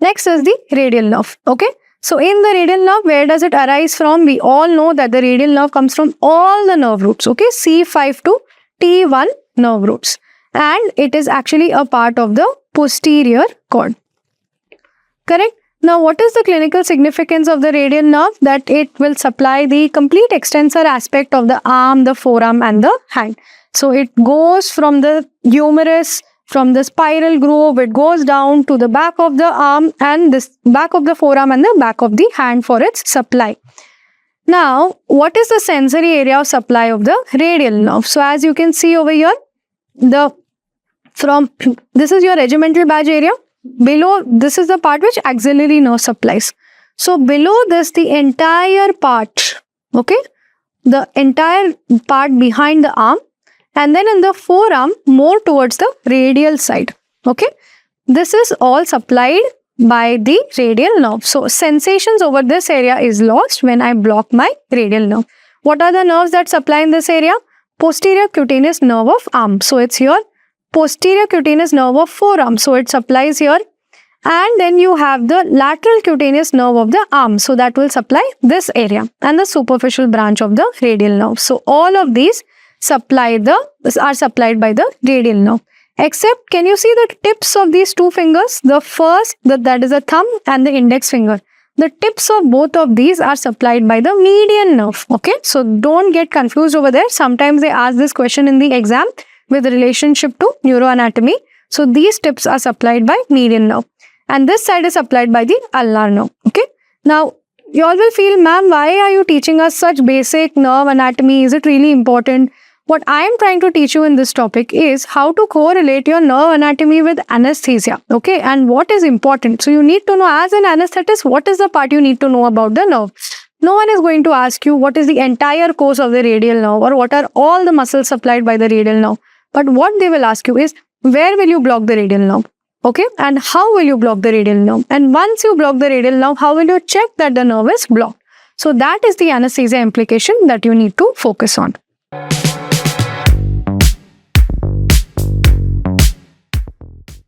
Next is the radial nerve. Okay. So in the radial nerve, where does it arise from? We all know that the radial nerve comes from all the nerve roots. Okay. C5 to T1 nerve roots. And it is actually a part of the posterior cord. Correct? Now, what is the clinical significance of the radial nerve? That it will supply the complete extensor aspect of the arm, the forearm and the hand. So, it goes from the humerus, from the spiral groove, it goes down to the back of the arm and this back of the forearm and the back of the hand for its supply. Now, what is the sensory area of supply of the radial nerve? So, as you can see over here, this is your regimental badge area. Below, this is the part which axillary nerve supplies. So, below this, the entire part, okay, the entire part behind the arm, and then in the forearm, more towards the radial side, okay. This is all supplied by the radial nerve. So, sensations over this area is lost when I block my radial nerve. What are the nerves that supply in this area? Posterior cutaneous nerve of arm. So, it's your posterior cutaneous nerve of forearm. So, it supplies here. And then you have the lateral cutaneous nerve of the arm. So, that will supply this area. And the superficial branch of the radial nerve. So, all of these are supplied by the radial nerve. Except, can you see the tips of these two fingers? The first, that is the thumb and the index finger. The tips of both of these are supplied by the median nerve. Okay. So, don't get confused over there. Sometimes they ask this question in the exam with relationship to neuroanatomy. So, these tips are supplied by median nerve. And this side is supplied by the ulnar nerve. Okay. Now, you all will feel, ma'am, why are you teaching us such basic nerve anatomy? Is it really important? What I am trying to teach you in this topic is how to correlate your nerve anatomy with anesthesia. Okay. And what is important? So, you need to know as an anesthetist, what is the part you need to know about the nerve? No one is going to ask you what is the entire course of the radial nerve or what are all the muscles supplied by the radial nerve. But what they will ask you is, where will you block the radial nerve? Okay. And how will you block the radial nerve? And once you block the radial nerve, how will you check that the nerve is blocked? So, that is the anesthesia implication that you need to focus on.